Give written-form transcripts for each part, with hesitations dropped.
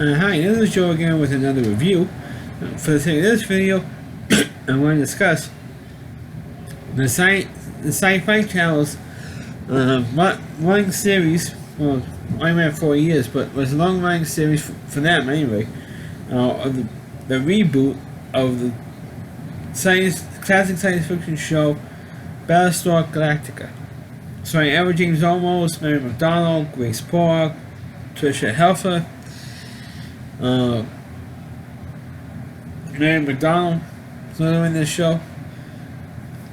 Hi, this is Joe again with another review. For the sake of this video, I'm going to discuss the Sci-Fi Channel's running series. Well, I ran 4 years, but it was a long-running series for them anyway. Of the reboot of the classic science fiction show Battlestar Galactica. Starring Edward James Olmos, Mary McDonald, Grace Park, Tricia Helfer, Mary McDonald is another in this show.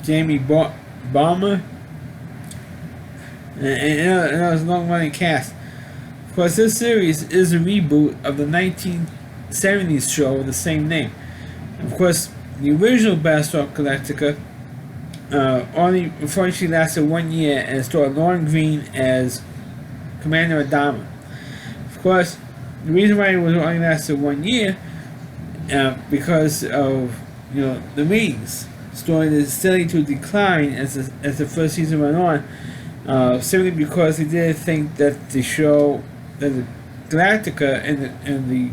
Jamie Balmer, and it was a long-running cast. Of course, this series is a reboot of the 1970s show with the same name. Of course, the original Battlestar Galactica only unfortunately lasted 1 year and starred Lauren Green as Commander Adama. Of course, the reason why it was only lasted 1 year because of the ratings started steadily to decline as the first season went on, simply because they didn't think that the show, that the Galactica and the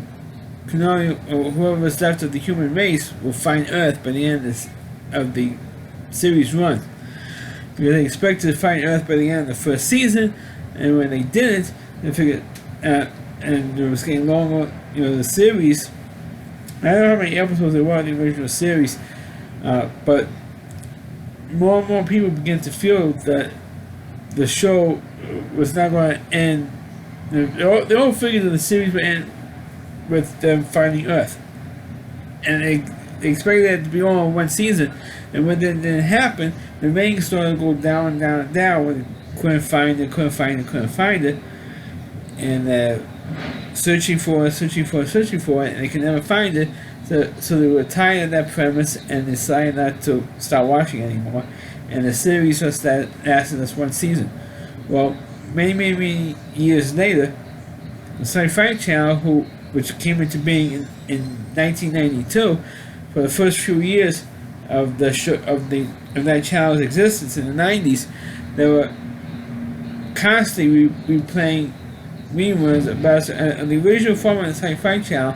Canary, or whoever was left of the human race, will find Earth by the end of the series run. Because they expected to find Earth by the end of the first season, and when they didn't, they figured, and it was getting longer, the series. I don't know how many episodes there were in the original series, but more and more people began to feel that the show was not going to end. They all figured that the series would end with them finding Earth, and they expected it to be all in one season. And when that didn't happen, the ratings started to go down and down and down when they couldn't find it, and searching for it, and they could never find it. So they were tired of that premise and decided not to start watching anymore. And the series just lasted us one season. Well, many years later, the Sci-Fi Channel, which came into being in 1992, for the first few years of the show, of that channel's existence in the 90s, they were constantly replaying reruns about the original format of the Sci-Fi Channel.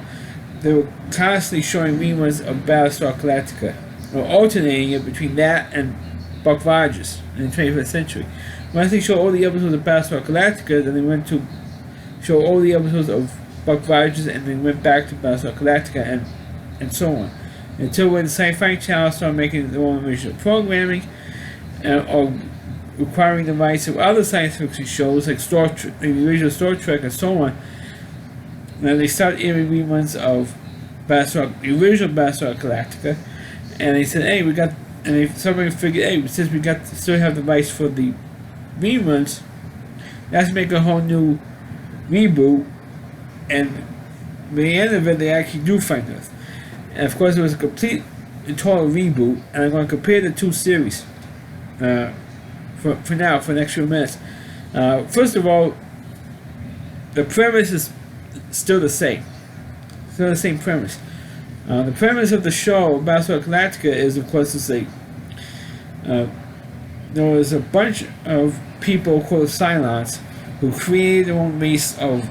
They were constantly showing reruns of Battlestar Galactica, or alternating it between that and Buck Rogers in the 21st century. Once they showed all the episodes of Battlestar Galactica, then they went to show all the episodes of Buck Rogers, and then went back to Battlestar Galactica, and so on. Until when the Sci-Fi Channel started making their own original programming, or requiring the rights of other science fiction shows like the original Star Trek and so on. Now they started airing reruns of the original Battlestar Galactica, and they said, hey, somebody figured, hey, since we still have the rights for the reruns, let's make a whole new reboot. And by the end of it, they actually do find Earth. And of course, it was a complete and total reboot, and I'm going to compare the two series for the next few minutes. First of all, the premise is still the same. Still the same premise. The premise of the show, Battlestar Galactica, is, of course, to say there was a bunch of people called Cylons who created their own race of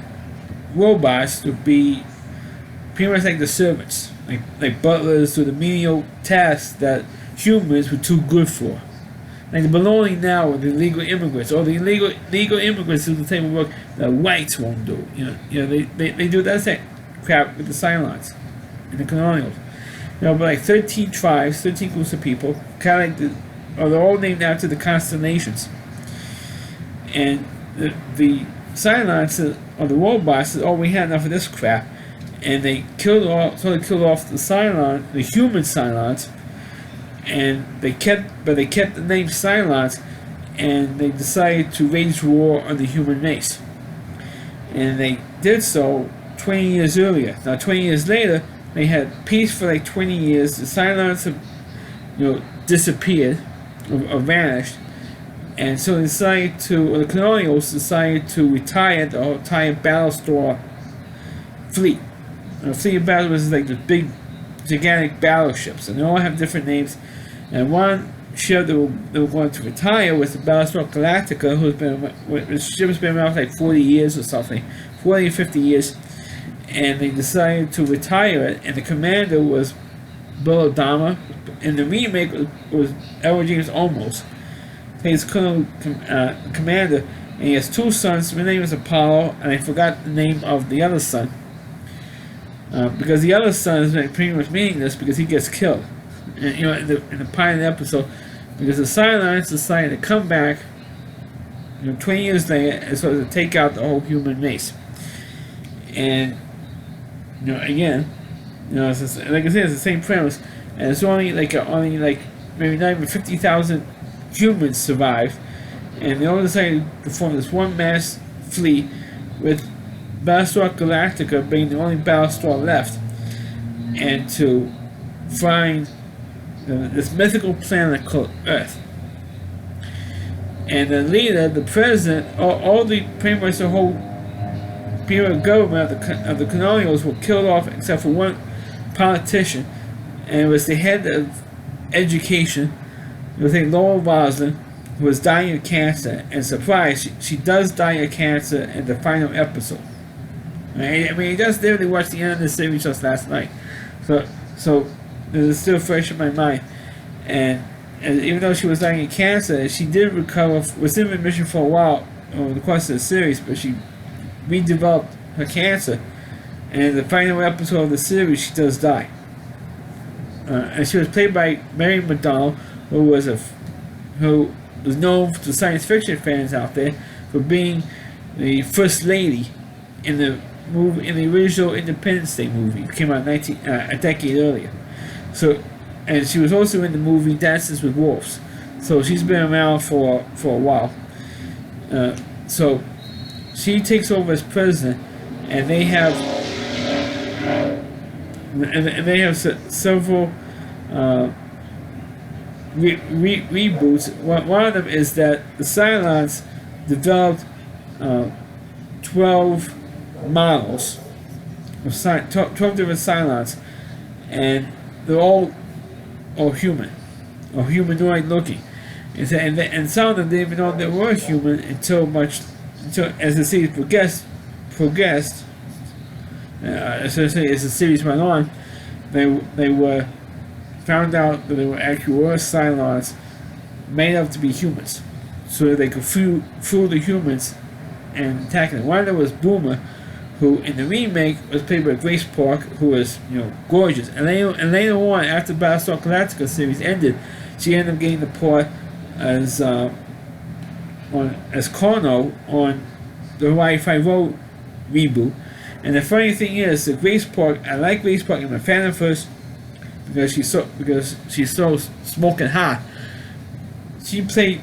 robots to be pretty much like the servants, like butlers to the menial tasks that humans were too good for. Like the belonging now with the illegal immigrants, or the illegal immigrants do the type of work that whites won't do. They do that same crap with the Cylons and the Colonials. But like 13 tribes, 13 groups of people, kind of like they're all named after the constellations. And the Cylons, or the robots, said, oh, we had enough of this crap, and they killed off the human Cylons. And they kept the name Cylons, and they decided to wage war on the human race. And they did so 20 years earlier. Now, 20 years later, they had peace for like 20 years. The Cylons have, disappeared or vanished, and so they decided the Colonials decided to retire the entire Battlestar fleet. The fleet of battle was like the big, gigantic battleships, and they all have different names. And one ship they were going to retire was the Battlestar Galactica, whose ship has been around for like 40 years or something, 40 or 50 years. and they decided to retire it. And the commander was Bill Adama. In the remake, was Edward James Olmos. He's commander, and he has two sons. His name is Apollo, and I forgot the name of the other son. Because the other son is pretty much meaningless because he gets killed. And, in the pilot episode, because the Cylons decided to come back, 20 years later, and sort of take out the whole human race. And again, it's just, like I said, it's the same premise, and it's only like maybe not even 50,000 humans survive, and they all decided to form this one mass fleet with Battlestar Galactica being the only Battlestar left, and to find this mythical planet called Earth. And the leader, the president, all the pretty much the whole period government of the colonials were killed off except for one politician, and it was the head of education. It was Laura Roslin, who was dying of cancer, and surprise, she does die of cancer in the final episode. I mean, I just literally watched the end of the series just last night, so it's still fresh in my mind. And even though she was dying of cancer, she did recover, was in remission for a while over the course of the series, but she redeveloped her cancer, and in the final episode of the series, she does die. And she was played by Mary McDonald, who was known to science fiction fans out there for being the first lady in the movie, in the original Independence Day movie. It came out a decade earlier. So, and she was also in the movie Dances with Wolves. So she's been around for a while. So she takes over as president, and they have several reboots. One of them is that the Cylons developed 12 models of 12 different Cylons, and they're all human or humanoid looking. And some of them didn't even know they were human until as the series progressed. Essentially, as the series went on, they were found out that they were actually Cylons made up to be humans, so that they could fool the humans and attack them. One of them was Boomer, who in the remake was played by Grace Park, who was gorgeous. And later on, after Battlestar Galactica series ended, she ended up getting the part as Carno on the Hawaii Five-0 reboot. And the funny thing is that Grace Park, I like Grace Park, I'm a fan of hers because she's so smoking hot. She played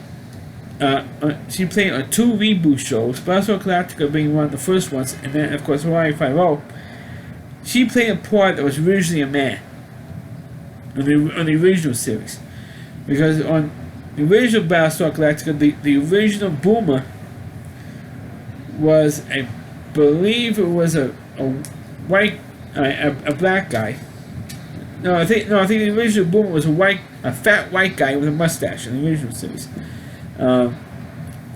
on 2 reboot shows, Battlestar Galactica being one of the first ones, and then of course Hawaii Five-0. She played a part that was originally a man on the original series, because on the original Battlestar Galactica, the original Boomer was, I believe it was a black guy. I think the original Boomer was a fat white guy with a mustache in the original series. I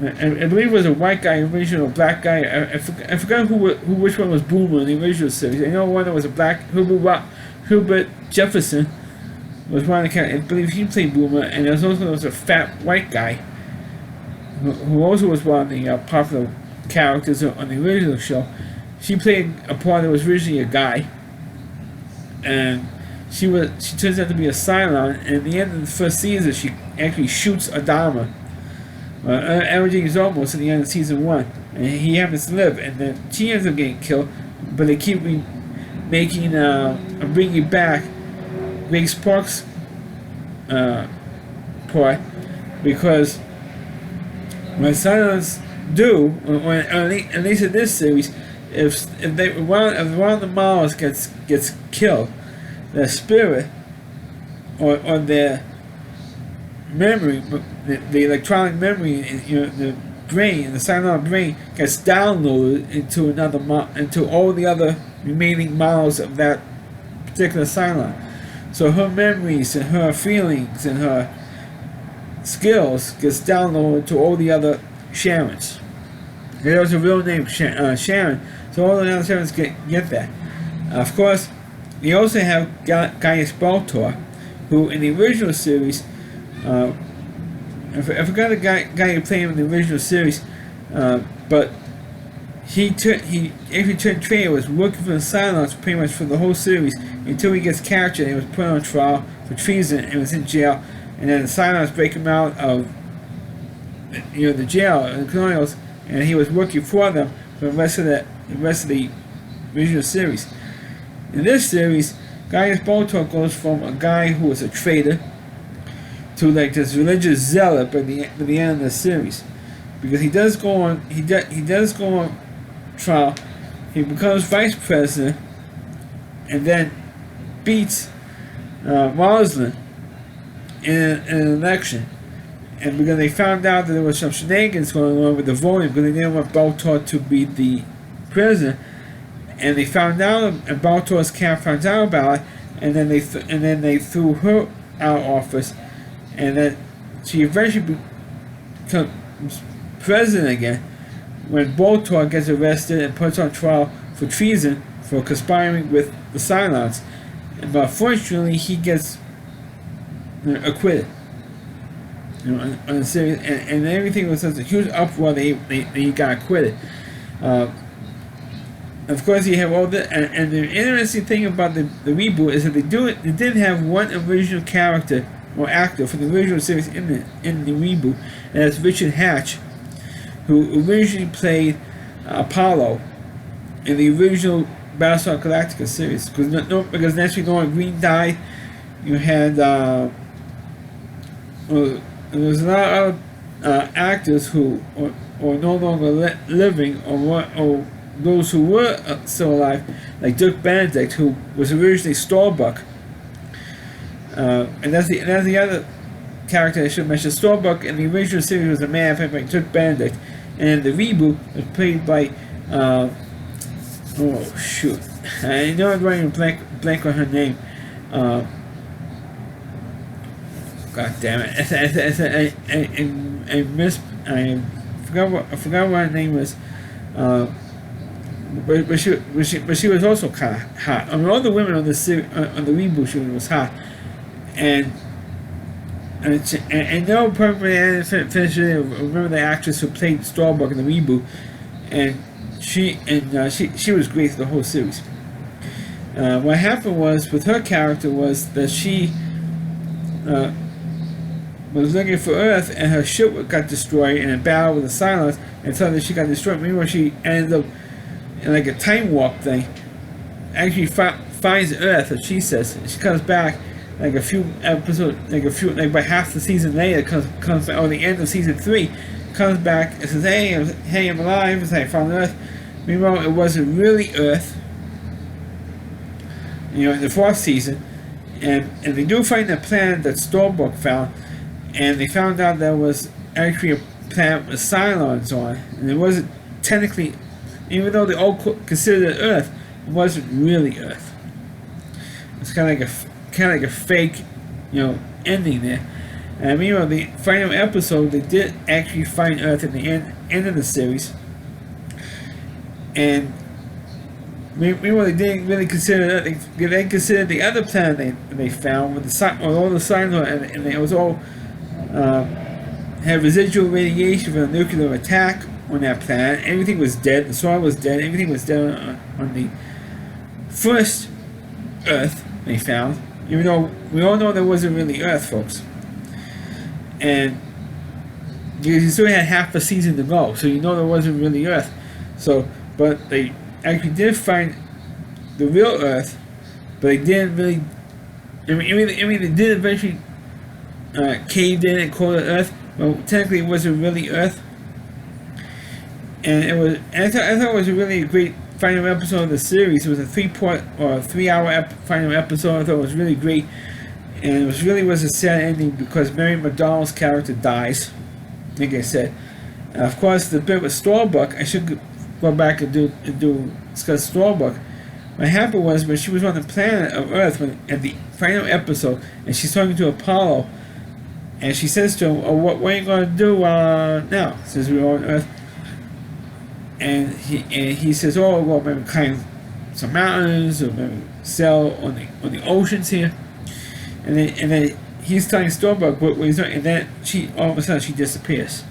believe it was a white guy, original black guy. I forgot which one was Boomer in the original series. I know one that was a black Hubert Jefferson was one of the characters. I believe he played Boomer, and there was a fat white guy who also was one of the popular characters on the original show. She played a part that was originally a guy, and she turns out to be a Cylon. And at the end of the first season, she actually shoots Adama. Everything is almost at the end of season 1, and he happens to live, and then she ends up getting killed, but they keep bringing back Grace Park's part, because what Cylons do, at least in this series, if one of the models gets killed, their spirit or their memory, the electronic memory, the brain, the Cylon brain gets downloaded into all the other remaining models of that particular Cylon. So her memories and her feelings and her skills gets downloaded to all the other Sharons. There was a real name, Sharon. So all the other Sharons get that. Of course, we also have Gaius Baltar, who in the original series, I forgot the guy who played him in the original series, but he actually turned traitor, was working for the Cylons pretty much for the whole series until he gets captured and was put on trial for treason and was in jail, and then the Cylons break him out of the jail and the colonials, and he was working for them for the rest of the original series. In this series, Gaius Baltar goes from a guy who was a traitor to like this religious zealot by the end of the series, because he does go on trial. He becomes vice president and then beats Roslin in an election, and because they found out that there was some shenanigans going on with the voting, because they didn't want Baltar to be the president, and they found out, and Baltar's camp found out about it, and then they threw her out of office, and then she eventually becomes president again when Baltar gets arrested and put on trial for treason for conspiring with the Cylons. But unfortunately, he gets acquitted. On the series, and everything was such a huge uproar that he got acquitted. Of course, you have all the and the interesting thing about the reboot is that they did have one original character or actor from the original series in the reboot, and that's Richard Hatch, who originally played Apollo in the original Battlestar Galactica series. Because naturally, when Green died, you had there was a lot of actors who are no longer living, or those who were still alive, like Dirk Benedict, who was originally Starbuck, and that's the other character I should mention. Starbuck in the original series was a man played by Dirk Benedict, and the reboot was played by oh shoot, I know I'm running blank on her name. God damn it! I forgot what her name was. But she was also kind of hot. I mean, all the women on the reboot show was hot, and no perfectly remember the actress who played Starbuck in the reboot, and she was great the whole series. What happened was with her character was that she was looking for Earth, and her ship got destroyed in a battle with the Cylons, and so that she got destroyed. Meanwhile, she ended up in like a time warp thing. Actually, finds Earth, as she says. She comes back like a few episodes, like by half the season later. Comes or the end of season 3, comes back and says, "Hey, I'm alive. I found Earth." Meanwhile, it wasn't really Earth. In the 4th season, and they do find the planet that Starbuck found. And they found out there was actually a planet with Cylons on, and it wasn't technically, even though they all considered it Earth, it wasn't really Earth. It's kind of like a fake, ending there. And meanwhile, the final episode, they did actually find Earth at the end of the series, and meanwhile, they didn't really consider Earth. They considered the other planet they found with all the Cylons, and it was all. Had residual radiation from a nuclear attack on that planet. Everything was dead. The soil was dead. Everything was dead on the first Earth they found. Even though we all know there wasn't really Earth, folks. And you still had half a season to go, so there wasn't really Earth. But they actually did find the real Earth, but they didn't really. I mean, they did eventually. Caved in and called it Earth. Well, technically it wasn't really Earth, and it was. And I thought it was a really great final episode of the series. It was a 3-hour final episode. I thought it was really great, and it was a sad ending because Mary McDonald's character dies. Like I said, and of course the bit with Starbuck. I should go back and discuss Starbuck. What happened was when she was on the planet of Earth at the final episode, and she's talking to Apollo. And she says to him, "Oh, what are you going to do now, since we're on Earth?" And he says, "Oh, well, mankind some mountains, or maybe sail on the oceans here, and then he's telling Starbuck what he's doing, and then all of a sudden she disappears.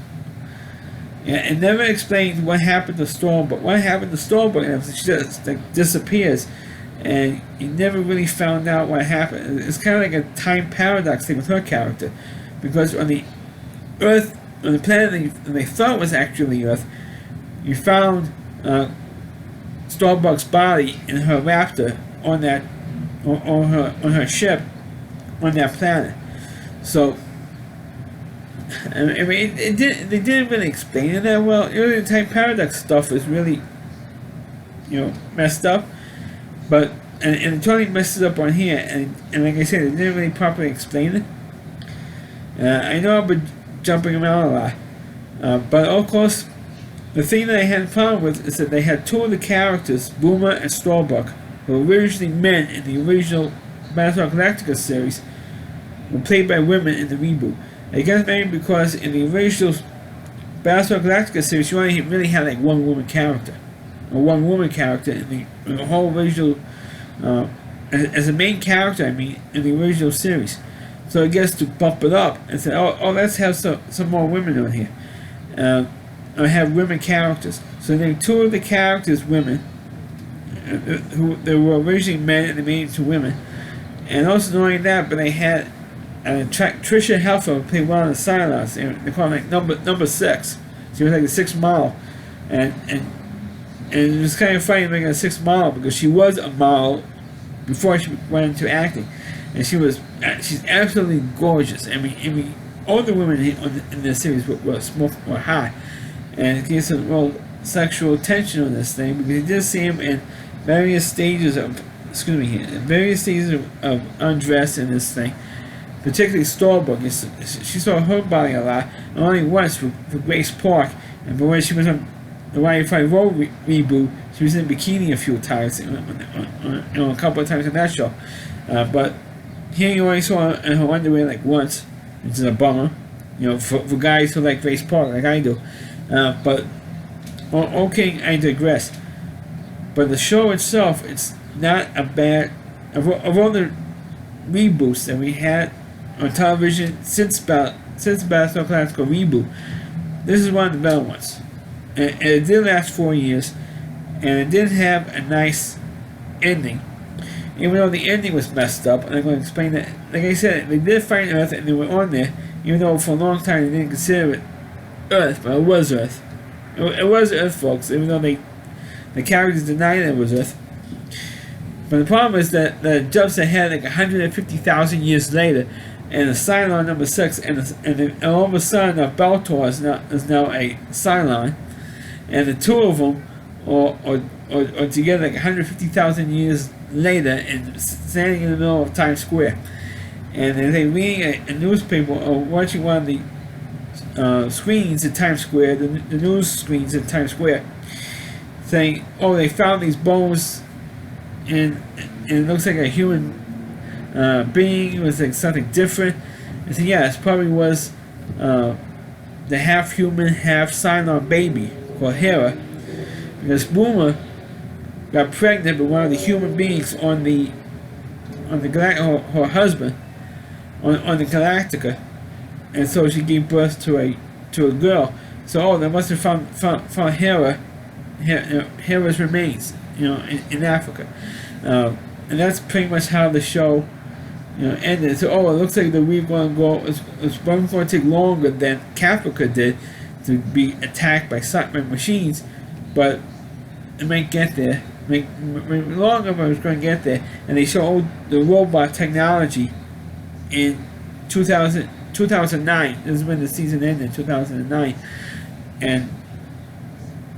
And never explains what happened to Starbuck. What happened to Starbuck? And she just disappears, and you never really found out what happened. It's kind of like a time paradox thing with her character, because on the Earth, on the planet they thought was actually Earth, you found Starbuck's body in her raptor on her ship on that planet. So I mean, they didn't really explain it that well. The time paradox stuff is really, messed up, but and it totally messes up on here. And like I said, they didn't really properly explain it. I know I've been jumping around a lot, but of course, the thing that I had fun with is that they had two of the characters, Boomer and Starbuck, who were originally men in the original Battlestar Galactica series, were played by women in the reboot. I guess maybe because in the original Battlestar Galactica series, you only really had like one woman character in the whole original, as a main character. I mean, in the original series. So I guess to bump it up and say, oh, let's have some more women on here, or have women characters. So they made two of the characters women, who they were originally men and they made into women, and also not only that, but they had. Tricia Helfer played one of the Cylons. They call her like number 6. She was like a 6th model, and it was kind of funny making a 6th model because she was a model before she went into acting, and she's absolutely gorgeous. I mean, all the women in this series were high, and it gave some real sexual tension on this thing because you did see him in various stages of undress in this thing. Particularly Starbuck, she saw her body a lot, and only once for Grace Park, and when she was on the SciFi Road Reboot, she was in bikini a few times, a couple of times in that show. But here you only saw her in her underwear like once, which is a bummer, for guys who like Grace Park, like I do. But okay, I digress. But the show itself, it's not a bad. Of all the reboots that we had on television since Battlestar Galactica Reboot, this is one of the better ones. And it did last 4 years, and it did have a nice ending. Even though the ending was messed up, and I'm going to explain that. Like I said, they did find Earth, and they were on there, even though for a long time they didn't consider it Earth, but it was Earth. It was Earth, folks, even though the characters denied it was Earth. But the problem is that it jumps ahead like 150,000 years later, and the Cylon number 6, and all of a sudden Baltar is now a Cylon, and the two of them are together like 150,000 years later and standing in the middle of Times Square. And they're reading a newspaper or watching one of the screens at Times Square, the news screens at Times Square, saying, oh, they found these bones. And it looks like a human being. It was like something different. I said, yeah, it probably was the half human, half Cylon baby called Hera, because Boomer got pregnant with one of the human beings on her husband on the Galactica, and so she gave birth to a girl. So they must have found Hera's remains, in Africa. And that's pretty much how the show, ended. So, it looks like the we're going to go. It's going to take longer than Caprica did to be attacked by machines, but it might get there. Longer, but it's going to get there. And they showed the robot technology in 2009. This is when the season ended, 2009. And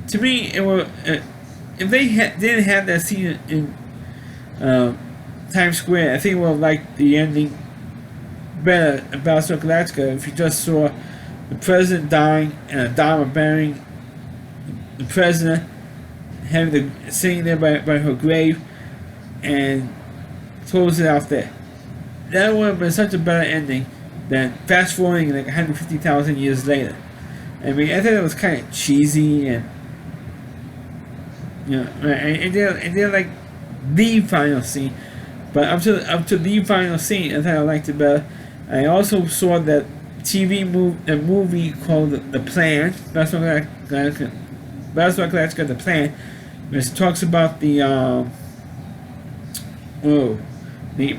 to me, it was if they didn't have that scene in Times Square, I think we'll like the ending better about Battlestar Galactica if you just saw the president dying and a dama burying the president, sitting there by her grave, and close it out there. That would have been such a better ending than fast forwarding like 150,000 years later. I mean, I thought it was kind of cheesy, and and they're like the final scene, but up to the final scene, I thought I liked it better. I also saw that a movie called The Plan. Battlestar Galactica, The Plan, which talks about the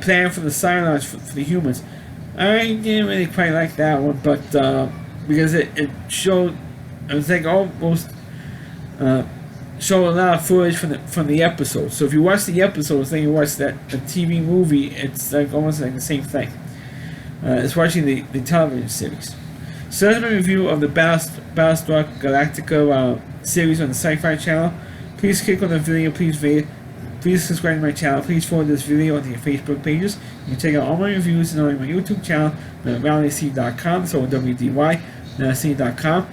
plan for the Cylons for the humans. I didn't really quite like that one, but because it showed, it was like almost show a lot of footage from the episode. So if you watch the episodes, then you watch the TV movie, it's like almost like the same thing. It's watching the television series. So that's my review of the Battlestar Galactica series on the Sci-Fi Channel. Please click on the video, please subscribe to my channel, please forward this video onto your Facebook pages. You can check out all my reviews on my YouTube channel at WDY.com, so WDY.com.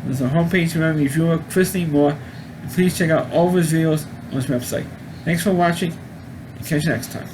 There's a homepage for my reviewer, Chris Lee Moore. And please check out all of his videos on his website. Thanks for watching, and catch you next time.